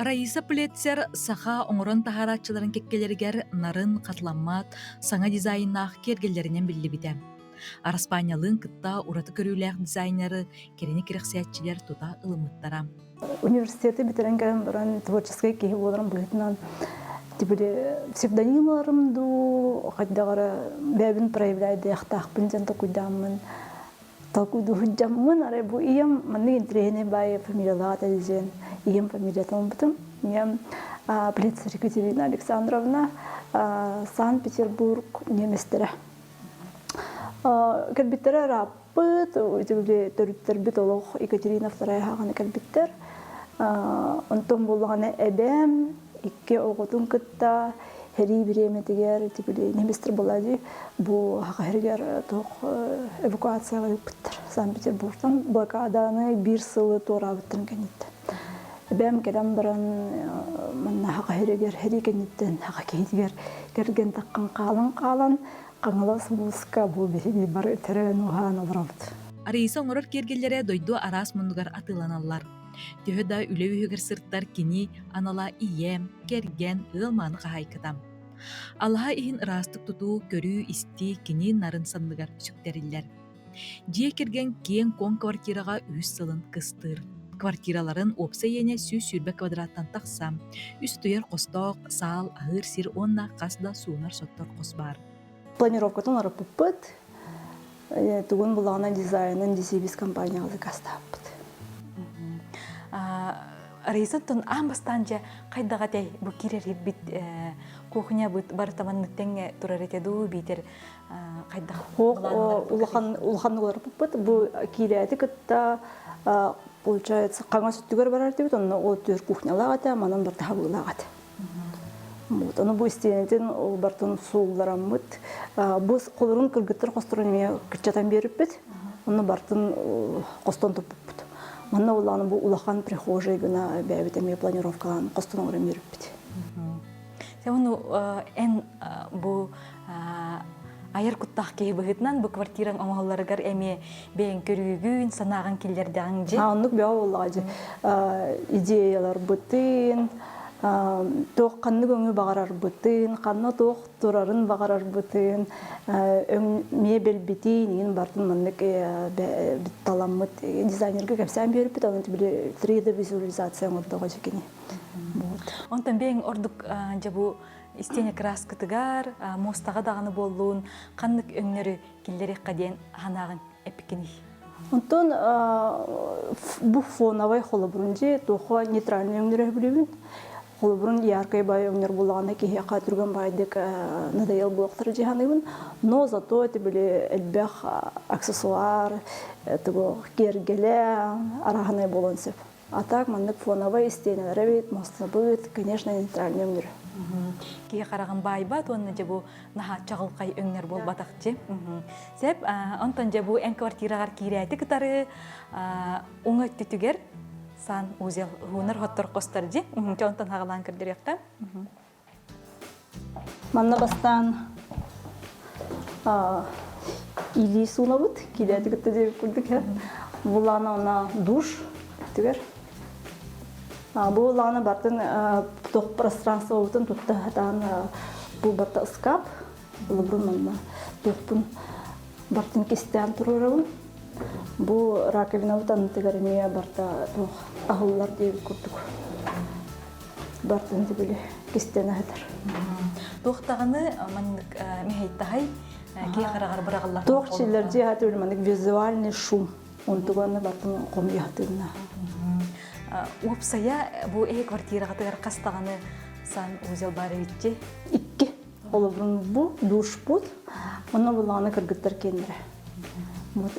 Раиса Плетцер саха оңорон тахаратчыларын кеккелергер нарын катламмат саңа дизайнах кергеллеринен биллибите. Араспаниялын кытта ураты көрүүлэх дизайнеры керени кирексиятчилер тута ылымыттара. Университеты бітірінген бірін творческий кейі боларым бұйтынан псевдонимларымду қайдағары бәбін проявляйды яқтақпын жан такуйдамын талкуйду худжамын арай бұл ием манны интерегіне бай фамилиялаға тәлізен ием фамилиятын бұтым. Мен Плетцер Екатерина Александровна, Санкт-Петербург неместері. Кәлбеттері раппыт, төріттер біт олық Екатерина II хағаны кәлбеттер. Онтон болғаны әбәм, икке оғытын күтті, хәрі біреметігер, неместер болады. Бұл хақыргер тоқ эвакуацияға өкпіттір. Санкт-Петербургтан блокаданы бір сылы тора бұттырын кәнетті. Әбәм кәлем бірін манна хақыргер хәрі кәнеттен хақа кейдігер керген таққан қалын қаңылас бұлысқа бұл бейді бар түрін оған олырауды. Арыйса оңорор кергеллере дойду арас мұндығар атыланалар. Төхі үлі үйігір сырттар кені анала ием, керген, ылманы қағайкытам. Аллаға иін ырастық тұту көрі исти кені нарын сандығар сүктерілер. Жие керген кен кон квартираға үс сылын кыстыр. Квартираларын опса ене сүрбе квадраттан тақсам, үс түйер қостоқ, сал, ағыр сир онна қасда суынар соттар қос бар. Планировкатын арып бұппыт, түгін бұлағына дизайнын десебіз компанияғы қастаппыт. Рейсын тұн амбастан жа қайдаға дәй бұл керер бит кухня бар таманныттен тұрар етеді бейтер қайдаға? Улхан олар бұппыт, бұл кереті күтті, получается, қаңа сүттігер барар дебет, оны ол төр кухнялағады, манан бар тағылағады. Оны бұл істенетін ол бартын суылдарамыд. Бұл қолырын күргіттір қостырын еме күрчатан беріп бет, оны бартын қостан тұпып бұд. Манна оланы бұл улахан прихожай гына бәбет әме планировкалан қостан оңырын беріп бет. Оны ән бұл айыр құттақ кейі бұғытынан бұл квартираң оңғаларығар әме бәйін көрігін санағын келдерді аңжы? Анық бәу олағады. Идеялар бұтын, тоқ қанны көңі бағарар бұтын, қанны тоқ тұрарын бағарар бұтын, мебел бітін, ең бартын маннық бітталамыд. Дизайнерге кәпсән беріп біт, оны 3D визуализация ғырдыға жекене. Онтан бәйін ордық жабу истене краскытыгар, мостаға дағаны болуын, қаннық өңнері келдері қаден ғанағын әпікені? Онтан бұл фоновай қолы бұрынже тоқы нейтральный өңнері білуін. Қолы бұрын яркай бай өңнер болағына кейе қатырған байдық надайыл болақтары жиғанығын. Но зато әті білі әлбәқ аксессуар, кергелі арағанай болуын сеп. А так, маннық фоновай истенелері бейт, моста бұд, конечно, нейтральный өңнері. Кейі қараған бай бат, оны жа бұл наға чағылқай өңнер бол батақ же. Сәп, онтан жа бұл ән квартирағар кейрәті кітары оңы түтігер сан өзел ғуныр хоттыр қостар же. Онтан ғалан кірдер еқті. Манна бастан или суна бұд, кейрәті кітті деп күрдік. Бұлана она душ түгер. Бұл ланы бартын тоқ пространство өтін тұтты ғатан бұл барта ұскап, бұл бұрын манна тоқпын бартын кестен тұрырауын. Бұл раковина өтін тігіріне барта тоқ ағылылар дейбі күрдік. Бартын дебілі кестен әдір. Тоқтағаны маннық мехейттағай кей қарағар бірағылар? Тоқ челерде ғатыр маннық визуальный шум. Онтығаны бартын қомы яқтығына. Уапсая бұл квартираға тығар қастағаны сан өзел бары етте? Икке. Олы бұрын бұл, душ бұд. Оны бұлағаны кіргіттір кендірі.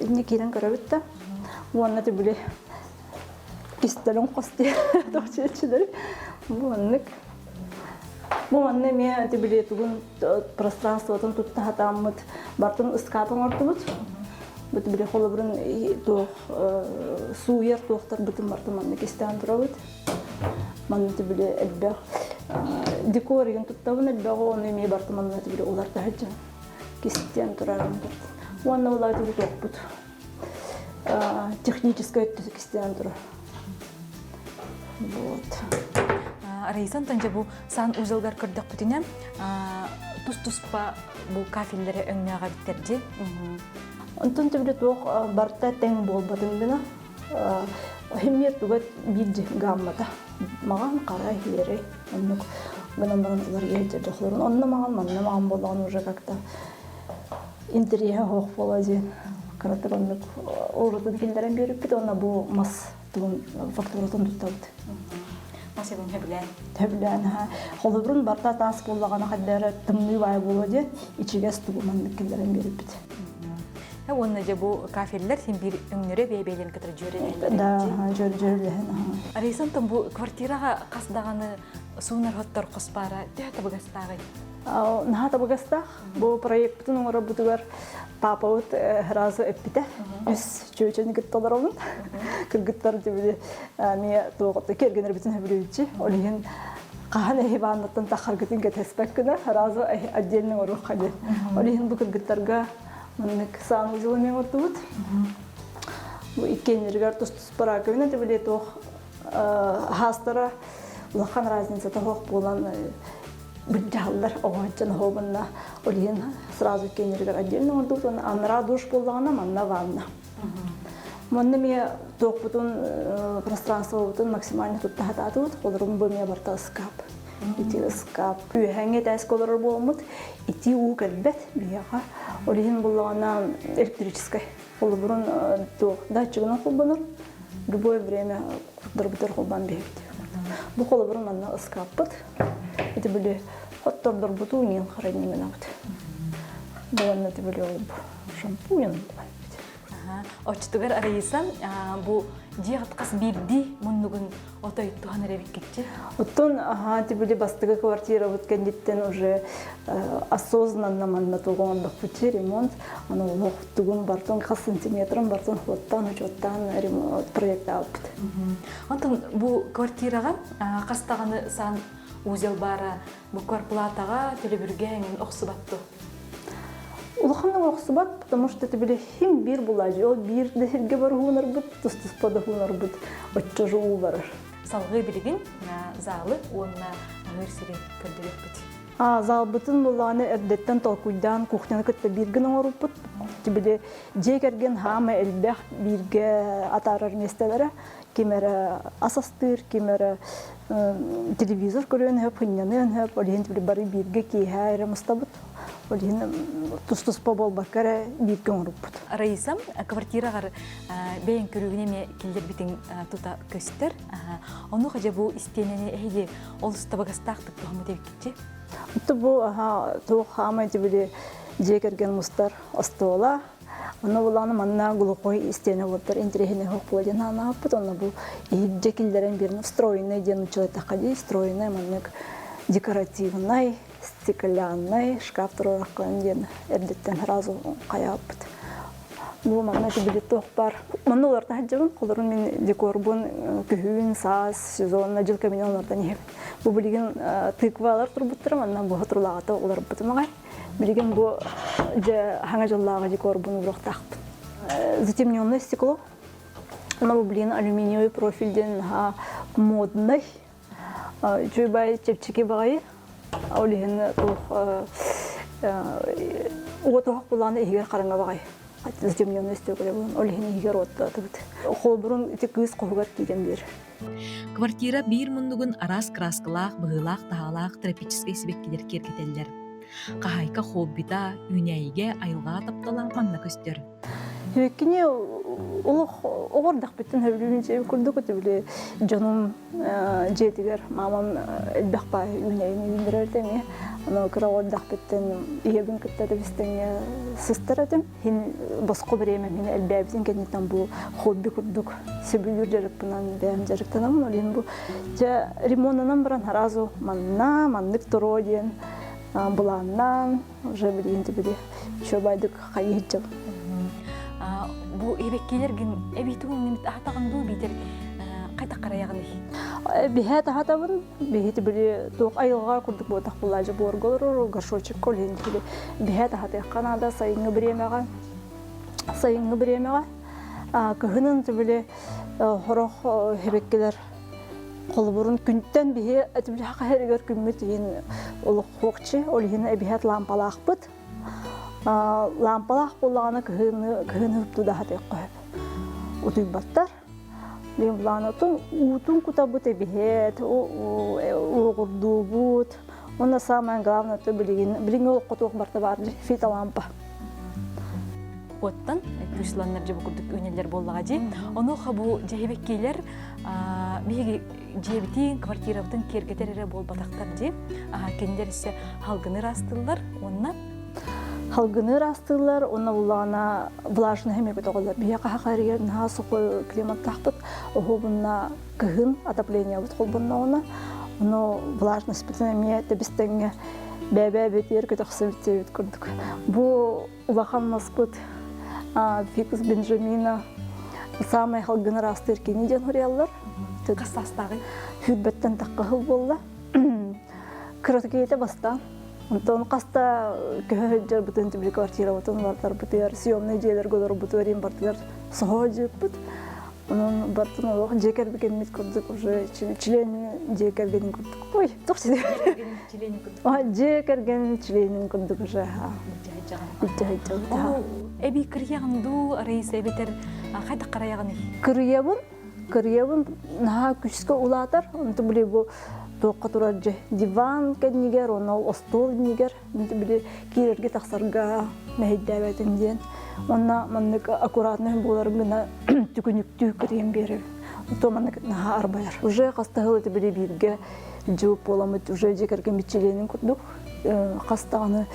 Әне кейден көрі бітті. Оны біле кестелін қосты тоқчелчілері. Бұл аннық. Бұл анны мен біле түгін пространствотын тұтты хатамыд. Бартын ұскапын орты бұд. Бұд біле қолы бұрын суер тоқтар бұтын бартын манны кестен тұра бұд. Манны біле әлбәқ. Декор еген тұттауын әлбәғы оны емей бартын манны біле олар тәхіджі. Кестен тұрарын бұд. Оны олай түбі тоқ бұд. Техническай өтті кестен тұра. Рейсан тонжа бу сан узылгар көрдөк бүтүнем тус-туспа бу кафеллере өңнөөгө биттерди. Онтон төбөлө тоқ барта тең болбадым гына. Химмет тугат бирди гаммата. Маған қара хире. Оннук гынан-гынан ейте жохлорун. Онна маған болгон уже как-то интерьер хох болазин. Карата оннук орутун килдерен берип бит, онна бу мас тугун фактуратын туттабыт. Масебин хеблен. Төбөлөн холобрун барта тас боллагана каддары тымны бай болоди. Ичигес тугуман килдерен берип бит. Онна же бу кафеллер сен бир өңнөрө бейбейлен кетер жөрелен. Да, жөрелен. Рейсан тон бу квартирага касдаганы суунар хоттор коспара төтө багастагы. Нахата багастах бу проекттын оңора бутугар папа вот разу эпите. Үс чөчөн гытталарым. Кыргыттар дебиле ме тоготто кергенер бүтүн хабилүүчү. Олин кахана хибанаттан тахаргытын кетеспеккена разу отдельный орух кады. Олин бу кыргыттарга мындык сан узулмен отут. Бу икенергер тустус паракына дебиле тох хастара лахан разница тох болан бирдаллар огачан хобанна олин сразу икенергер отдельно отут, анра душ боллагана манна ванна. Манна ме тох бутун пространство бутун максимально тут тахататут, колорум бу ме барта скап. Ити скап. Үйхәңе тәс колорор болмут, ити у кәлбәт бияга. Олин боллагана электрической. Ол бурун то датчигын кулбаныр. Любое время дөрбүтөр кулбан бейт. Бу коло бурун манна скаппыт. Ити биле хоттордор буту нин харайны менабыт. Буанна ти биле шампунь. Очтугар арайсан бу дигаткас бирди муннугун отойтуган ребиккетчи. Оттон ти биле бастыгы квартира бүткендиттен уже осознанно манна тугон бакчы ремонт, аны лохтугун бартон кас сантиметрын бартон хоттан учоттан ремонт проект алып. Антон бу квартирага кастаганы сан узел бара бу квартплатага телебирге оксубатту. Улаханна оксубат, потому что это были хим бир булажы, ол бир дехерге бар хунар бут, тустуспада хунар бут, отчажу барар. Салгы билигин залы онна нерсире көрдөрөк бит. Зал бутун буланы эрдеттен толкуйдан кухняны кытта бирген оңоруп бут. Тибиле жегерген хама элбэх бирге атарар местелere, кемере асастыр, кемере телевизор көрөн хөп хыннаны хөп, олен тибиле бары бирге кийхайры мустабыт. Олин тустус побол бакара бирген оңоруп бут. Раисам квартирагар бейин көрүгүнө ме килдер битин тута көстөр. Ону хажа бу истенени эйди олуста багастактык тухамы дебикчи. Ту бу ту хама тибиле жегерген мустар остола. Оны буланы манна глухой истене болтар интерехине хок болден ана апыт. Оны бу жекилдерен бирин встроенный ден училата хади, встроенный маннык декоративный, стеклянный шкаф тураккан ден эрдеттен разу каяпыт. Бу манна тибиле тох бар. Манна оларда хаджабын, колорун мен декорбун күхүүн, саас, сезонна жылка менен олардан еп. Бу билген тыквалар турбуттар, манна бу хатурлагата олар бутмагай. Билген бу же хаңа жыллага декорбун урак такпыт. Затемнённое стекло. Ана бу билген алюминиевый профильден модный. Чуйбай чепчики багай. Олиген тох отох буланы эгер караңга багай. Затемнённое стекло бу олиген эгер отта тыбыт. Холбурун ити кыз когар киген бер. Квартира бир мундугун арас краскалаах, быгылаах, тахалаах тропический себеккилер кергетеллер. Кахайка хоббита, үнәйге айылга тапталан манна көстөр. Векине улух оғырдақ беттен хөбілуін жеп күрдік өте біле жаным жетігер мамам әлбәқпа үнәйіне үндірердеме. Аны кіра оғырдақ беттен ебін күттеді бістен сыстыр әдім. Хин басқы біреме мен әлбәбізен кәдінтен бұл хобби күрдік. Сөбілер жарып бұнан бәйім жарықтанамын. Олен бұл ремонтынан бірін разу манна, маннық тұру ден бұланнан уже білгенде біле шөбайдық қайы жыл. Бу эбеккелерген эбитугун немит атаганду битер кайта караяганы. Бихет атабын, бихет биле ток айылга курдук ботак булажы борголор, горшочек колен биле. Бихет аты Канада сайынгы биремега. Кыгынын биле хорох эбеккелер Қолбұрын күнттен бихе әтімлі хақы әрігер күммет ең олық қоқчы, ол ең әбихет лампалақ бұд. Лампалақ болағаны күйіні үпті да хаты қойып. Утуй баттар. Лен бұлағаны утун күта бұд әбихет, оғырду бұд. Онда самайын главный білген ол қотуық барты барды, фита лампа. Оттан күшланнар жабы күрдік өнелер боллаға жи. Оны қабу жәйбеккейлер бейгі жебітін квартирабытын кергетерері бол батақтар жи. Кендер ісі халғыныр астылар, онна? Халғыныр астылар, онна бұлағына влажны хемек өтіғылар. Бейі қақарығер наға сұқы климат тақпыт, оғы бұнна кығын отопление бұт қол бұнна оны. Оны влажны спецнаме тәбістіңе бәбә бетер көтіқсы бітте бет күрдік. Бұл ұлақан маспыт Фикус Бенджамина самай халғыныр асты еркені ден ұриялар. Қастастағы? Хүтбеттен таққы ғыл болды. Күріті кейті бастан. Онтан қаста көхәджер бұтын тібілі квартира бұтын бартар бұтыр, съемный жейлер көлер бұтыр, ең бартылар сұға жеп бұт. Onun bartın olarak ceker bir kelime kurduk, уже çileğini ceker gelin kurduk. Oy, çok şey. Ceker gelin çileğini kurduk уже. Ebi kırıyağındu arayısı beter kayda karayağını. Kırıyabın naha küçük ulatar. Onu bile bu toqqa turarca divan kenniger, onu stol niger. Onu bile kirerge taksarga mehiddabetin diyen. Ona manlık akuratlı bularımına tükünüktü kırıyım beri. То маннык наха арбаяр. Уже кастагыл это били бирге жооп боламыт, уже жекерген бичеленин курдук. Кастаганы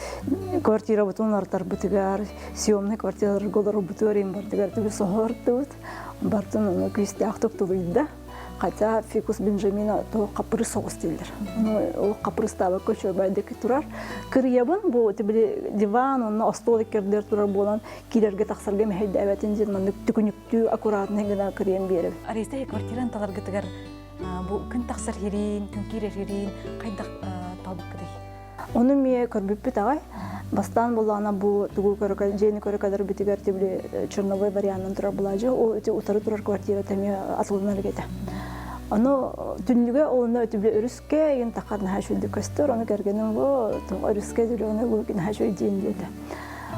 квартира бутунар тарбытыгар, съемный квартиралар голор бутурим бартыгар түгү сохортут. Бартын күйсте актып тулуйда. Хотя Фикус Бенджамина то капыры соғыс дейлер. Ол капырыстабы көчө байдеки турар. Кырыябын бу тибили диван, онна стол кердер турар болан, килерге таксарга мехейде әбәтин ден манны түкүнүктүү аккуратный гына кырыям берип. Арыйста квартираны таларга тигер бу күн таксар хирин, күн кирер хирин, кайда талбык кыдай. Оны ме көрбүппүт агай. Бастан болана бу тугу көрөкө жени көрөкөдөр битигер тибили черновой вариантын турар булажы. О өтө утары турар квартира теме атылган элгете. Аны түнлүгө оны өтүбү өрүскө ен такарна хашуйду көстөр, аны кергеним бу өрүскө жүрөөнө бул хашуй ден деди.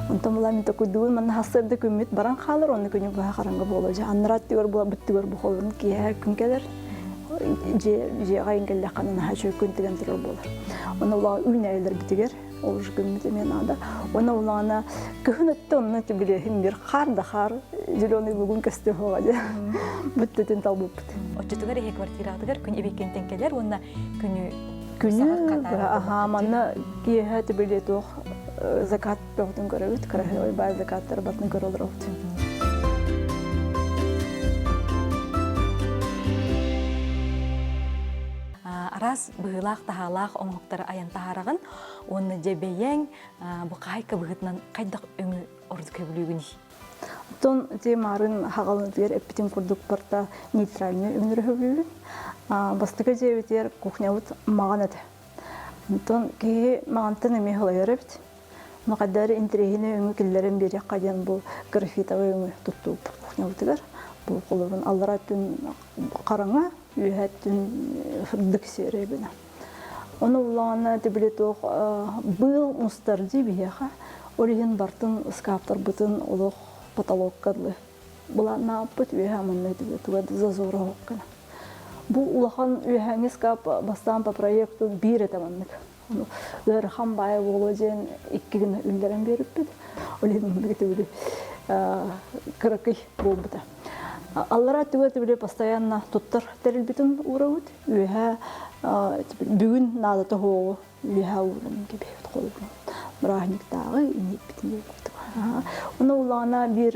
Онтон була мен токудуун мен хасырды күмүт баран калыр, оны күнү бага караңгы боложу. Анрат дигер була бүттүгөр бу холун кие күн келер. Же гайынгелде канын хашуй күн деген турар болор. Оны була үйнөйлөр битигер. Олж күмүт мен анда. Оны улана күнөттө оны тибили химбир карда кар, жүрөөнө бүгүн көстө хогады. Бүттүтүн талбып. Отчетугар эхе квартиратыгар күн эбеккентен келер, онна күнү аха манна кие тибили тох закат тоқтын көрөбүт, карахой бай закаттар батын көрөлөр. Арас быһылаах тахалаах оңоқтары аян тахарагын, оны жебейең бу кайка быһытынан кайдак өңү орду көбүлүгүни. Тон темарын хагалын дер эпитим курдук барта нейтральный өңүр хөбүлүн. Бастыга жебетер кухнябыт маганат. Тон ки магантын эме холойорбит. Макадар интерегине өңү киллерин бери каден бу графитовый өңү туттуп кухнябытыгар. Бу колорун алларатын караңа үйәттін фырдық серебіні. Оны улағына тебілетоқ бұл мұстарды бейеға олеген бартын скаптар бұтын олық потолок қадылы. Бұла напыт үйәға мұнны тебілетоға зазора оққана. Бұл улақан үйәңі скап бастан по проекту бір етаманнык. Лөрхан байы болу ден 2 күн үлдерін беріп беді. Олеген мұнды тебілі кыракый бол бұта. Аллара түгөт биле постоянно туттар терилбитин уравут. Үйә бүгүн нада тохоо үйә урын кебет колбун. Брахниктагы инеп битин курдук. Уну улана бир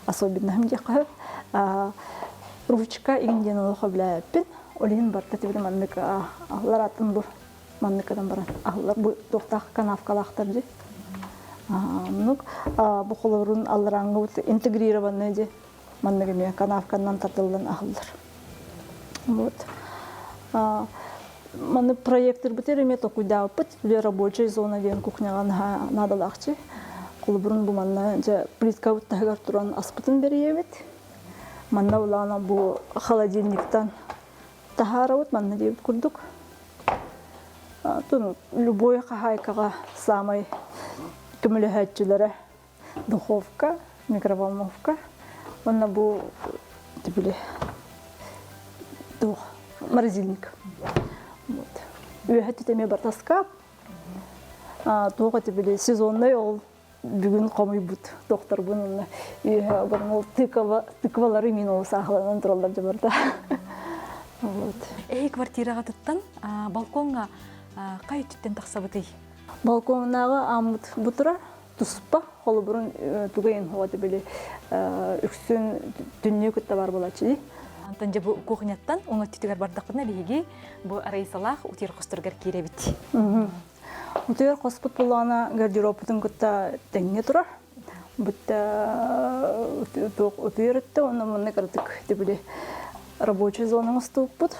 особенно хемжакы ручка инден олхоблаппин. Олин барта тибиле маннык алларатын бу манныкадан баран. Аллар бу токтак канавкалактар ди. Нук бу колорун аллараңгы интегрированный ди. Манныгыме канавканнан тартылган ахылдар. Вот. Маны проекттер битереме токуйда пыт рабочая зона ден кухняга надалакчы. Колбурун бу манна же плитка уттагар туран аспытын беребет. Манна улана бу холодильниктан тахаравыт манна деп курдук. Тун любой хахайкага самый көмөлөһөтчүлөрө духовка, микроволновка. Онна бу тибили морозильник. Вот. Үйөһөт теме бар таскап. Тоға тибили сезонный ол бүгүн комуйбут доктор бунун үйө бул тыквалары мен ол сахаланан туралдар жабарда. Вот. Квартирага туттан балконга кай түттен таксабыты? Балконнагы амут бутура туспа холу бурун тугайын хова тибили үксүн дүннү күттө бар болачы. Антон же бу кухняттан оңа түтүгөр бардакпына биги бу арайсалах утир костургар киребит. Утир коспут булана гардеробтун күттө теңне тура. Бутта утиртте оны мына кырдык тибили рабочий зона ступпут.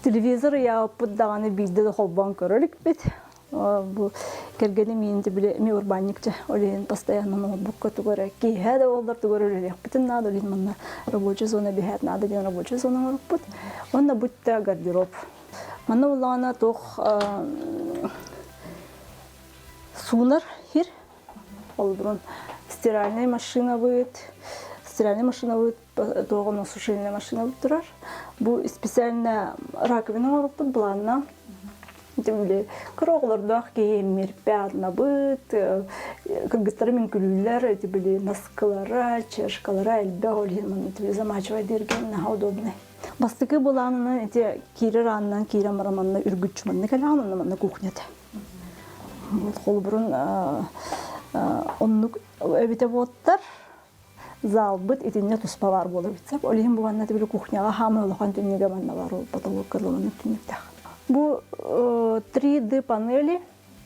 Телевизор я поддаганы билде холбан көрөлүк бит. Бу кергени мен тибили ми урбанникче олен постоянно ноутбук көтөгөрө кийде олдар түгөрөлөк бүтүн надо лин мына рабочий зона бихет надо ден рабочий зона урпут. Онда бутта гардероб. Мана улана тох сунар хир. Ол бурун стиральная машина будет. Стиральная машина будет, тогда сушильная машина будет турар. Бу специально раковина урпут булана. Тимли кроглардах кемер пятна быт, кыргыздар мен күлүлөр, тибили носкалары, чешкалары элбе олин тибили замачывай берген удобный. Бастыгы буланын эти кире раннан кире мараманна үргүчү манна каланын манна кухнята. Вот холбурун оннук эбите боттар зал быт итинне туспа бар болуп битсек, олин буганна тибили кухняга хамы улган түнүгө манна бар, потолок кырланын түнүктө. Бу 3D панели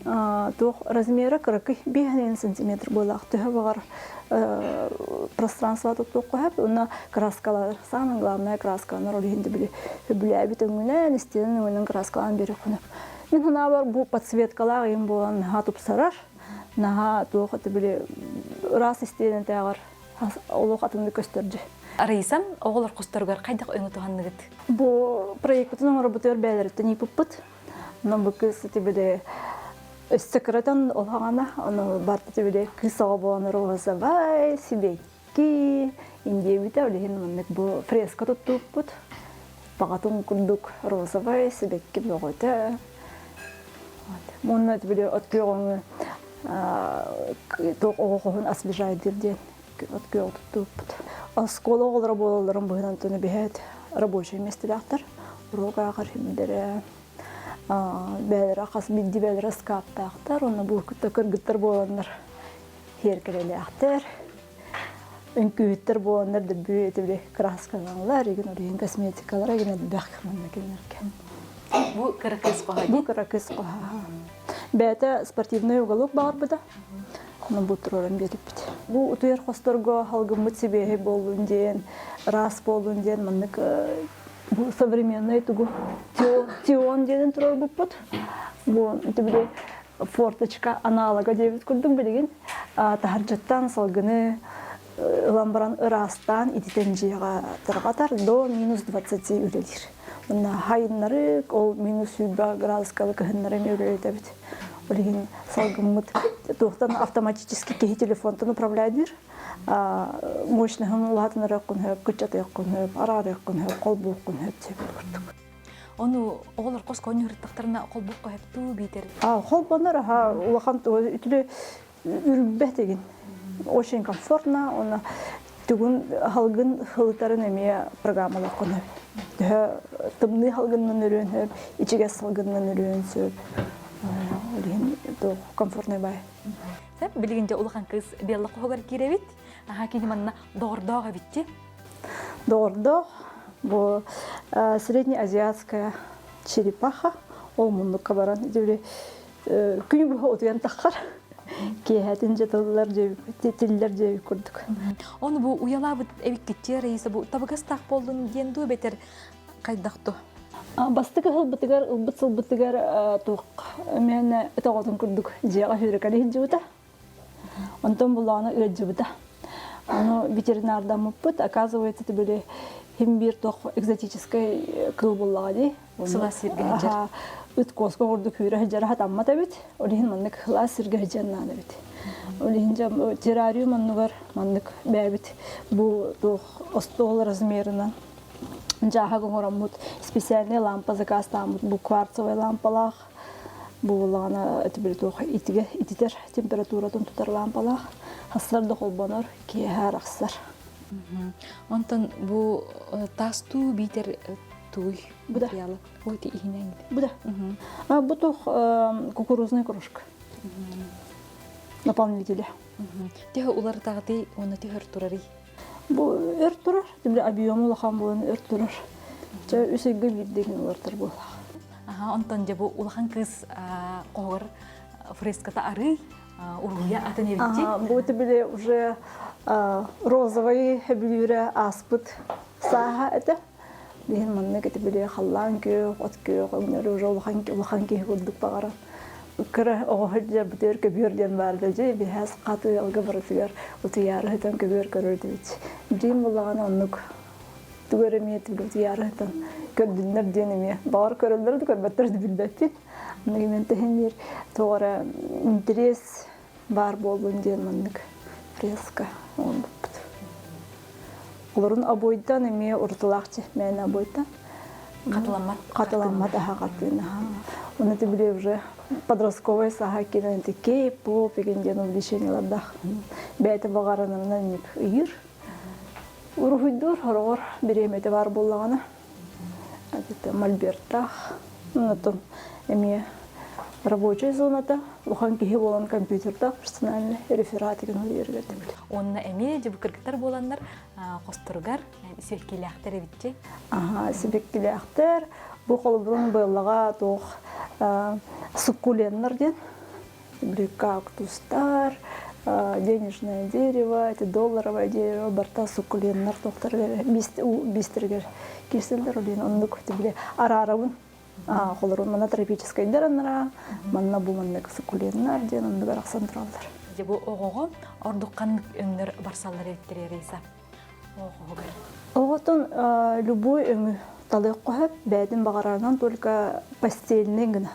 размеры 45 сантиметр булак бар пространство тут тоқып, она краскалар, самое главное краска, на роли хинди билябит угнен, стены угнен краскалан берекунуп. Мен хана бар бу подсветкалар им булан хатуп сарар, нага тоқы тибили раз стены тагар олук атынды көстөрдү. Арайсам, оғылар қостарғар қайдақ өңі тұғанныгыд? Бұл проекттің работер бәлірді не бұппыт. Но бұл кысы тебеде өстікіретін олғана, оны барты тебеде кысаға боланы розовай, сидекки, индебіті өлеген мұнық бұл фреска тұтты бұппыт. Бағатын күндік розовай, сидекки бұғыты. Мұнны тебеде өткі оңы тоқ оғығын освежайдырден өткі оғы тұтты бұппыт. Школа олар болаларын бұғынан түні бейет рабочий местеляқтар. Урок ағыр химдері, бәлері ақасы білді бәлері скаптақтар. Оны бұл күтті кіргіттір боландар херкелеліяқтар. Үнкүйіттір боландар да бүйеті біле краскаланлар, еген олеген косметикалар, еген әді бәққымында кенеркен. Бұл қарақыз қоға? Бұл қарақыз қоға. Бәйті спортивный уголок бар бұда. Оны бұл тұрорын беріп біді. Бұл ұтуер қостырға халғымыт себеғі болуын дейін, рас болуын дейін, мұнық бұл современный тұғы теон дейін тұрор бұл бұд. Бұл үтібілі форточка аналога дейбіт күрдің білеген. Тахаржаттан салғыны ламбаран ырастан итетен жиға тұрғатар до минус 20 үлелер. Бұнна хайынлары ол минус 20 градускалы көхінлары мөлелер бід. Олеген салгымыт тоқтан автоматически кеги телефонтан управляйдыр. Мощныгын улатын рөккін хөп, күтчаты өккін хөп, ара рөккін хөп, қол бұққын хөп деп көрдік. Оны оғылар қосқа өнігірттақтарына қол бұққа хөп туу бейтер? Қол бұнар улақан үтілі үрбәт деген. Очень комфортно, оны түгін халғын хылытарын әме программалы өккін хөп. Тымны халғыннан өрен хөп, ичіге салғыннан өрен сөп. Комфортный бай. Сәп, білгенде ұлған кыз белі қоғыр керебет, кені манна доғырдоға бітті? Доғырдог, бұл среднеазиатская черепаха, ол мұндыққа баран. Күні бұға отуян таққар, кейхәтін жетілдер жеп көрдік. Оны бұл ұяла бұд әвік кетер, ейсі бұл табығыз тақ болдың денду бетер қайдақты? Бастыгы хылбытыгар, ылбыт-сылбытыгар туқ мен өтағатын күрдік жеға хүрекалі хиджібіта. Онтон бұлағына үйет жібіта. Оны ветеринарда мұппыт, оказывается, тібілі хим бир тох экзотический кыл буллага ди. Сылас сиргәҗер. Үт коско горду күрә җара тамма табит. Олин маннык хлас сиргәҗер наны бит. Олин жам террариум маннугар маннык бәбит. Бу тох остол размерынан. Жаха горамут специальный лампа заказ там бу кварцевый лампалар. Бу лагана это бир тох ититер температурадан тутар лампалар. Хаслар да холбонор ки хараксар. Онтон бу тасту битер туй Буда. материалы. Өте ихинен. Бу да. Бу тох кукурузный кружка. Наполнители. Тех улар тагы оны техер турары. Бу өртүрөр, тимле объему лахан бу өртүрөр. Жа үсеге бирдеген улартар бу. Онтон жабу улахан кыз когор фреската ары уруя атын эбитти. Бу тимле уже розовый хеблюре аспыт саха это. Ден манны кетибиле халлан кö, от кö, гөнөр уже улахан ки гудук багара. Кыра огоһҗар битер көбүрдән барды җи бихәс каты алга барысыгар утыяры хәтән көбүр көрөрдү бит. Дин булган оннук түгәрәмият бит утыяры хәтән көрдүннәр денеме. Бар көрөлдөр көрбәттер билбәтти. Мен тәһмир тоора интерес бар болгон ден маннык фреска он бит. Олорун абойдан эме уртулакчы мен абойдан. Каталамат ахагатына. Он это были уже подростковые сага киноленты кей-поп деген увлеченияларда. Бәйті бағаранынан неп үйір. Урухуйдур, хорор, береметі бар болағаны. Это мольберттах. Оннан эме рабочая зоната. Лохан кеге болан компьютерда персональный реферат деген үйіргер. Онна эме жабу кыргыттар боланнар костургар сибеккилектер эбитти. Сибеккилектер. Бу холбурун быйлага тох суккуленттер ден. Кактустар, денежное дерево, это долларовое дерево, барта суккуленттер тохтар бистергер. Киселдер ден ондук тибиле арарабын. Холорун мана тропическая дераннара, манна бу маннык суккуленттер ден ондук акцентралдар. Жабу огого ордуккан өңнөр барсаллар эбиттерер эйса. Оготун любой өңү талык коһып, бәдин багарарынан только постельный гына.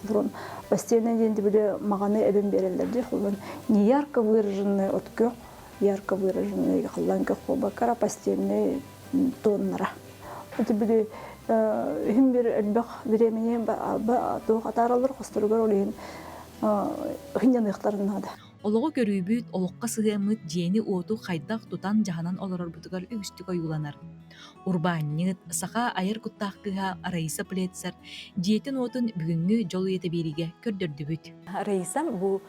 Бурун постельный денди биле маганы эбен берелдер ди. Холлан не ярко выраженный откё, ярко выраженный холлан кохобакара постельный тоннара. Это биле хим бир элбах времени ба то хатаралар хостургар олин хинjan ыктарынада. Олого көрүүбүт олокка сыгымыт жени оту хайдак тутан жаһанан олорорбутугар үгүстүк оюланар. Урбанньыт саха айыр куттааккыга Раиса Плетцер диетин отун бүгүнгү жол ете бериге көрдөрдүбүт. Раисам бу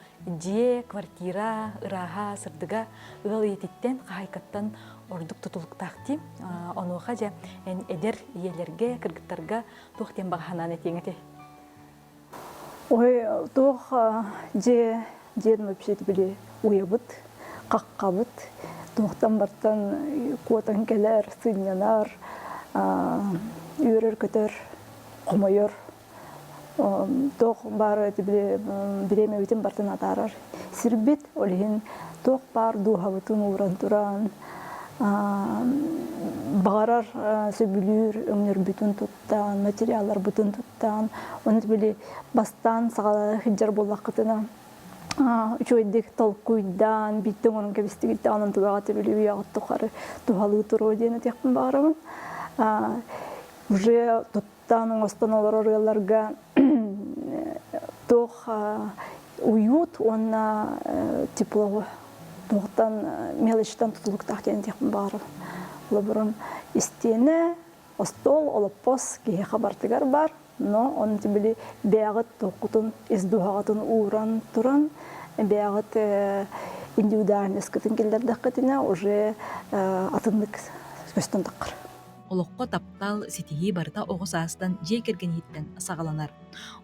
жие квартира ыраха сырдыга ыл етиттен кайкаттан ордук тутулуктакти. Онуха же эдер иелерге кыргыттарга тохтен баганан этеңете. Ой, тох же ден вообще биле уябыт, каккабыт, тохтан бартан куотан келер, сынянар, үйрер көтөр, комойор. Тох бар эти биле биреме бүтүн бартан атарар. Сирбит олин тох бар духабытын уран туран. Багарар сөбүлүр өңнөр бүтүн туттан, материаллар бүтүн туттан. Оны биле бастан сагала хиджар боллакытына. Үчөйдик толкуйдан, биттен onun кебистигитте анын тугага тебилиби ягыттыкары тухалы туру дени текпин барамын. Уже туттан останаларга тох уют, он тепло. Тухтан мелочтан тутулуктак дени текпин барам. Лабурун истене, остол, олоппос, кеге хабартыгар бар. Но он тебе бегает токутун издухагатын уран туран бегает индивидуальность кытын келдерде кытына уже атындык көстөн такыр. Олокко таптал ситихи барыта огосаастан же кергенхиттен сагаланар.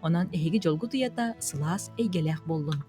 Онан эһиги жолгу туята сылаас эйгелеах болдун.